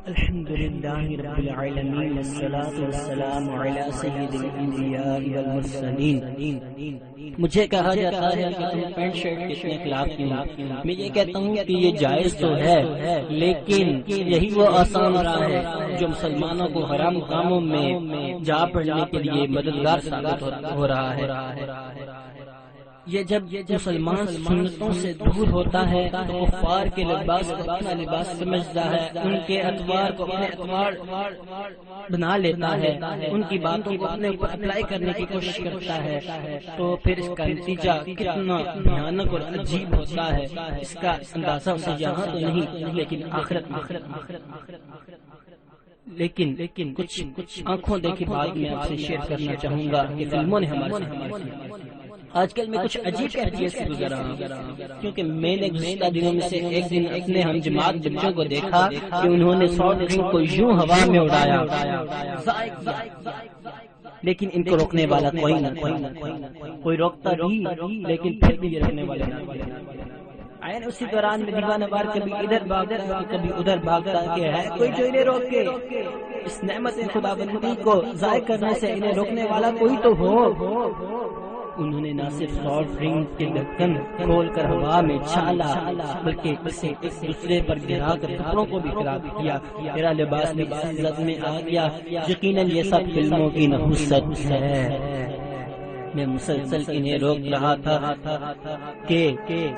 الحمد للہ رب العالمین والصلاة والسلام علی سید الانبیاء والمرسلین۔ مجھے کہا جاتا ہے کہ تم پینٹ شرٹ کے اتنے خلاف کیوں؟ میں یہ کہتا ہوں کہ یہ جائز تو ہے، لیکن یہی وہ آسان راہ ہے جو مسلمانوں کو حرام کاموں میں جا پڑنے کے لیے مددگار ثابت ہو رہا ہے۔ یہ جب مسلمان سنتوں سے دور ہوتا ہے تو کفار کے لباس کو اپنا لباس سمجھتا ہے، ان کے اطوار کو اپنے اطوار بنا لیتا ہے، ان کی باتوں کو اپنے اوپر اپلائی کرنے کی کوشش کرتا ہے، تو پھر اس کا نتیجہ کتنا بھیانک اور عجیب ہوتا ہے، اس کا اندازہ اسے یہاں تو نہیں لیکن آخرت لیکن کچھ آنکھوں دیکھی بات میں آپ سے شیئر کرنا چاہوں گا کہ فلموں نے ہمارے آج کل میں کچھ عجیب کیفیت سے گزر رہا ہوں، کیونکہ میں نے گزشتہ دنوں میں سے ایک دن اپنے ہم جماعت بچوں کو دیکھا کہ انہوں نے سافٹ ڈرنک کو یوں ہوا میں اڑایا، لیکن ان کو روکنے والا کوئی نہ کوئی روکتا بھی، لیکن پھر بھی یہ روکنے والے نہ۔ اسی دوران میں دیوانہ وار کبھی ادھر بھاگتا کبھی ادھر بھاگتا کہ ہے کوئی جو انہیں روکے، اس نعمت خداوندی کو ضائع کرنے سے انہیں روکنے والا کوئی تو ہو۔ انہوں نے نہ صرف سافٹ ڈرنک کے ڈھکن کھول کر ہوا میں چھالا، بلکہ اسے ایک دوسرے پر گرا کر کپڑوں کو بھی خراب کیا۔ میرا لباس عزت میں آ گیا۔ یقیناً یہ سب فلموں کی نحوست ہے۔ میں مسلسل انہیں روک رہا تھا کہ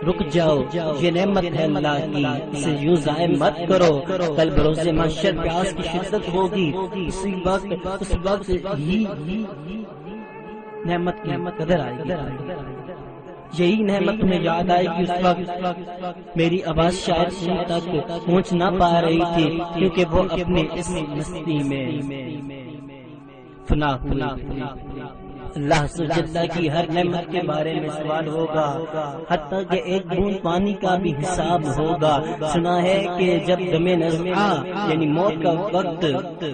رک جاؤ، یہ نعمت ہے اللہ کی، اسے یوں ضائع مت کرو، کل بروز محشر پیاس کی شدت ہوگی، اس وقت ہی نعمت قدر آئے گی، یہی نعمت تمہیں یاد آئے گی۔ اس وقت میری آواز شاید تم تک پہنچ نہ پا رہی تھی، کیونکہ وہ اپنے اس مستی میں فنا ہوئی۔ اللہ سبحانہ کی ہر نعمت کے بارے میں سوال ہوگا، حتیٰ کہ ایک بوند پانی کا بھی حساب ہوگا۔ سنا ہے کہ جب دم نزعہ یعنی موت کا وقت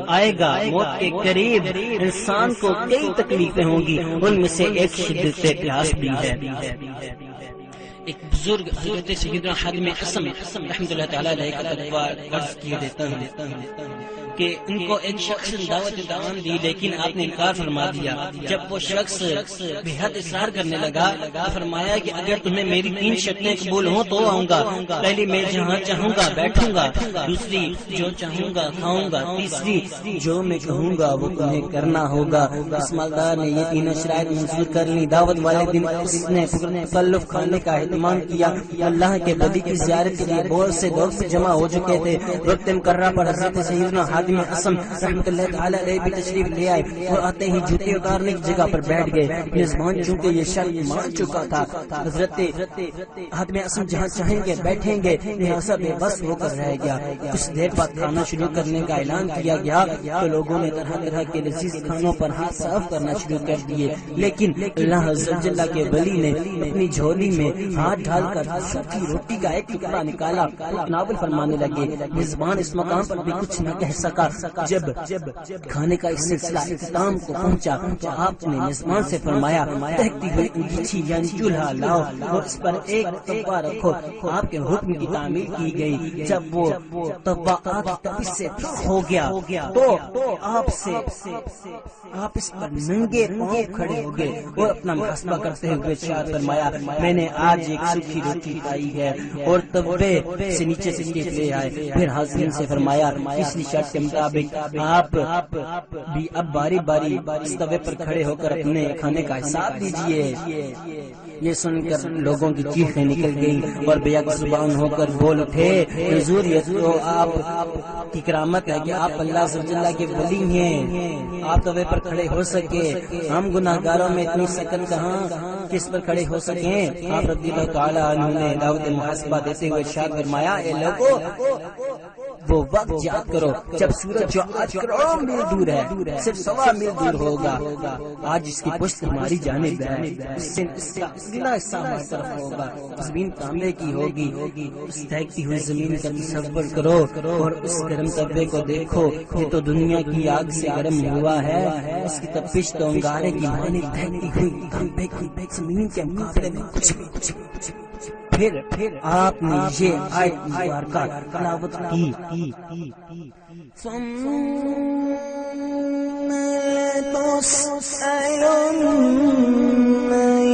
آئے گا، موت کے قریب انسان کو کئی تکلیفیں ہوں گی، ان میں سے ایک شدت پیاس بھی ہے۔ ایک بزرگ حضرت سیدنا حاتم اسم رحمۃ اللہ تعالی علیہ کا تجربہ عرض کیے دیتا ہوں کہ ان کو ایک شخص نے دعوت طعام دی، لیکن آپ نے انکار فرما دیا۔ جب وہ شخص بے حد اصرار کرنے لگا، فرمایا کہ اگر تمہیں میری 3 شرطیں قبول ہوں تو آؤں گا۔ پہلی، میں جہاں چاہوں گا بیٹھوں گا، دوسری جو چاہوں گا کھاؤں گا، تیسری جو میں کہوں گا وہ تمہیں کرنا ہوگا۔ اس مالدار نے یہ 3 شرائط منظور کر لی۔ دعوت والے دن اس نے تکلف کھانے کا اہتمام کیا۔ اللہ کے ولی کی زیارت کے لیے بہت سے لوگ جمع ہو چکے تھے۔ وقت مقررہ پر حضرت سیدنا حاتم اسم رحمۃ اللہ تعالی علیہ بھی تشریف لے آئے اور آتے ہی جوتے اتارنے کی جگہ پر بیٹھ گئے۔ میزبان چونکہ یہ شرط مان چکا تھا، حضرت حاتم اسم جہاں چاہیں گے بیٹھیں گے، لہٰذا بے بس ہو کر رہ گیا۔ کچھ دیر بعد کھانا شروع کرنے کا اعلان کیا گیا تو لوگوں نے طرح طرح کے لذیذ کھانوں پر ہاتھ صاف کرنا شروع کر دیے، لیکن اللہ عز و جل کے ولی نے اپنی جھولی میں ہاتھ ڈال کر سوکھی روٹی کا ایک ٹکڑا نکالا، ناول فرمانے لگے۔ میزبان اس مقام پر بھی کچھ نہ کہہ سکا۔ جب کھانے کا اس سلسلہ اختتام کو پہنچا تو آپ نے میزبان سے فرمایا، دہتی ہوئی انگیٹھی یعنی چولہا لاؤ اور اس پر ایک توا رکھو۔ آپ کے حکم کی تعمیل کی گئی۔ جب وہ توا آگ کی تپش سے ہو گیا تو آپ اس پر ننگے پاؤں کھڑے ہو گئے اور اپنا محاسبہ کرتے ہوئے ارشاد فرمایا، میں نے آج ایک سوکھی روٹی کھائی ہے، اور توے سے نیچے لے آئے۔ پھر حاضرین سے فرمایا، پچھلی شرط کے مطابق آپ بھی اب باری باری اس توے پر کھڑے ہو کر اپنے کھانے کا حساب دیجیے۔ یہ سن کر لوگوں کی چیخیں نکل گئی اور بے یک زبان ہو کر بول اٹھے، حضور یہ تو آپ کی کرامت ہے کہ آپ اللہ سبحانہ وتعالی کے ولی ہیں، آپ توے پر کھڑے ہو سکے، ہم گناہ گاروں میں اتنی سکت کہاں کس پر کھڑے ہو سکیں۔ آپ رضی اللہ تعالی عنہ نے دعوت محاسبہ دیتے ہوئے ارشاد فرمایا، اے لوگوں وہ وقت یاد کرو جب سورج جو آج کروڑوں میل دور ہے صرف 1.25 میل دور ہوگا، آج اس کی پشت ہماری جانب ہے، اس سے اس کا اگلا حصہ ہماری طرف ہوگا، زمین تانبے کی ہوگی۔ اس دہتی ہوئی زمین کا تصور کرو اور اس گرم تبے کو دیکھو، یہ تو دنیا کی آگ سے گرم ہوا ہے، اس کی تپش تو انگارے کی مانند دہتی ہوئی تانبے کی زمین کے مقابلے میں کچھ بھی پھر آپ نے یہ آیت مبارکہ تلاوت کی ثم لتسألن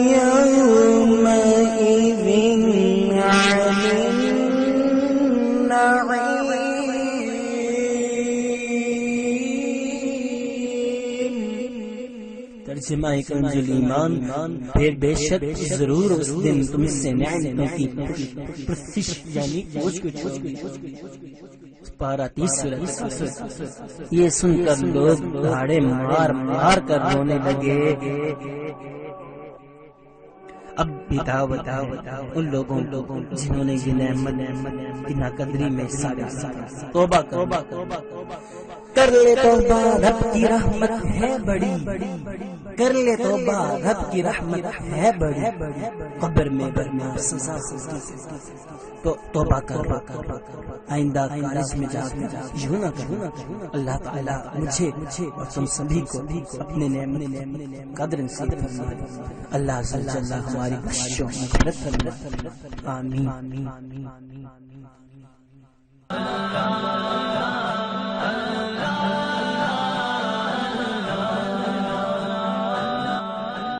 يومئذ عن النعيم۔ ترجمہ کنز ایمان، پھر بے شک ضرور اس دن تم سے نعمتوں کی پرسش یعنی پوچھ گچھ ہوگی۔ پارہ 30 یہ سن کر لوگ دھاڑے مار مار کر رونے لگے۔ اب بتاؤ ان لوگوں جنہوں نے یہ نعمت کی ناقدری میں توبہ کر لے توبہ، رب کی رحمت ہے بڑی، کر لے توبہ رب کی رحمت ہے بڑی، قبر میں برنا سزا تو توبہ کر آئندہ کالج میں جا یوں نہ کرنا۔ اللہ تعالیٰ مجھے اور تم سبھی کو اپنے نعمت قدر نصیب فرمائے۔ اللہ عز و جل ہماری بخشش و مغفرت فرمائے، آمین۔